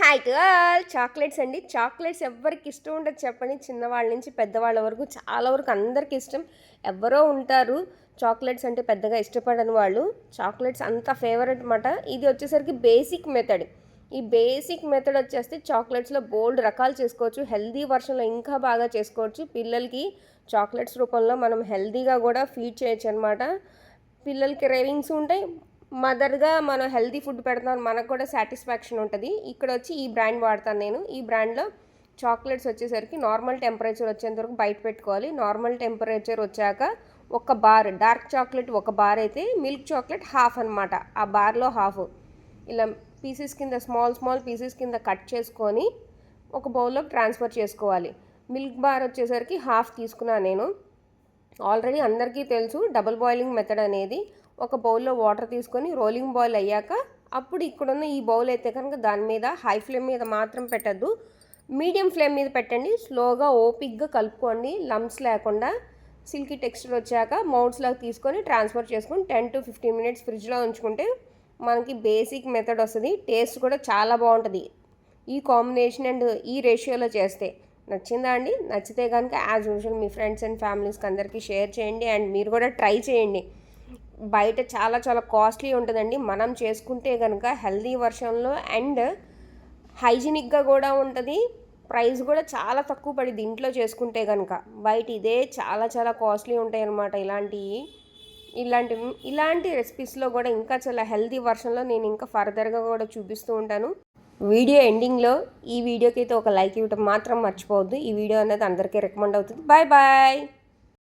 Hi to all. Chocolates అండి. Chocolates ఎవరికి ఇష్టం ఉండదు చెప్పండి. చిన్నవాళ్ళ నుంచి పెద్దవాళ్ళ వరకు చాలా వరకు అందరికీ ఇష్టం. ఎవరో ఉంటారు చాక్లెట్స్ అంటే పెద్దగా ఇష్టపడని వాళ్ళు. చాక్లెట్స్ అంత ఫేవరెట్ అన్నమాట. ఇది వచ్చేసరికి బేసిక్ మెథడ్. ఈ బేసిక్ మెథడ్ వచ్చేస్తే చాక్లెట్స్లో బోల్డ్ రకాలు చేసుకోవచ్చు. హెల్దీ వర్షన్లో ఇంకా బాగా చేసుకోవచ్చు. పిల్లలకి చాక్లెట్స్ రూపంలో మనం హెల్దీగా కూడా ఫీడ్ చేయొచ్చు అనమాట. పిల్లలకి క్రేవింగ్స్ ఉంటాయి. మదర్గా మనం హెల్తీ ఫుడ్ పెడతాం, మనకు కూడా సాటిస్ఫాక్షన్ ఉంటుంది. ఇక్కడ వచ్చి ఈ బ్రాండ్ వాడతాను నేను. ఈ బ్రాండ్లో చాక్లెట్స్ వచ్చేసరికి నార్మల్ టెంపరేచర్ వచ్చేంత వరకు బయట పెట్టుకోవాలి. నార్మల్ టెంపరేచర్ వచ్చాక ఒక బార్ డార్క్ చాక్లెట్ ఒక బార్ అయితే మిల్క్ చాక్లెట్ హాఫ్ అనమాట. ఆ బార్లో హాఫ్ ఇలా పీసెస్ కింద స్మాల్ పీసెస్ కింద కట్ చేసుకొని ఒక బౌల్లోకి ట్రాన్స్ఫర్ చేసుకోవాలి. మిల్క్ బార్ వచ్చేసరికి హాఫ్ తీసుకున్నాను నేను. ఆల్రెడీ అందరికీ తెలుసు డబుల్ బాయిలింగ్ మెథడ్ అనేది. ఒక బౌల్లో వాటర్ తీసుకొని రోలింగ్ బాయిల్ అయ్యాక అప్పుడు ఇక్కడున్న ఈ బౌల్ అయితే కనుక దాని మీద హై ఫ్లేమ్ మీద మాత్రం పెట్టద్దు, మీడియం ఫ్లేమ్ మీద పెట్టండి. స్లోగా ఓపిక్గా కలుపుకోండి లమ్స్ లేకుండా. సిల్కీ టెక్స్చర్ వచ్చాక మౌల్డ్స్లోకి తీసుకొని ట్రాన్స్ఫర్ చేసుకొని 10 to 15 minutes ఫ్రిడ్జ్లో ఉంచుకుంటే మనకి బేసిక్ మెథడ్ వస్తుంది. టేస్ట్ కూడా చాలా బాగుంటుంది ఈ కాంబినేషన్ అండ్ ఈ రేషియోలో చేస్తే. నచ్చిందా అండి? నచ్చితే కనుక యాజ్ యూజువల్ మీ ఫ్రెండ్స్ అండ్ ఫ్యామిలీస్కి అందరికీ షేర్ చేయండి అండ్ మీరు కూడా ట్రై చేయండి. బయట చాలా చాలా కాస్ట్లీ ఉంటుందండి. మనం చేసుకుంటే కనుక హెల్దీ వర్షన్లో అండ్ హైజీనిక్గా కూడా ఉంటుంది. ప్రైస్ కూడా చాలా తక్కువ పడింది ఇంట్లో చేసుకుంటే కనుక. బయట ఇదే చాలా చాలా కాస్ట్లీ ఉంటాయి అన్నమాట. ఇలాంటి రెసిపీస్లో కూడా ఇంకా చాలా హెల్దీ వర్షన్లో నేను ఇంకా ఫర్దర్గా కూడా చూపిస్తూ ఉంటాను. వీడియో ఎండింగ్లో ఈ వీడియోకి అయితే ఒక లైక్ ఇవ్వటం మాత్రం మర్చిపోవద్దు. ఈ వీడియో అనేది అందరికీ రికమెండ్ అవుతుంది. Bye bye.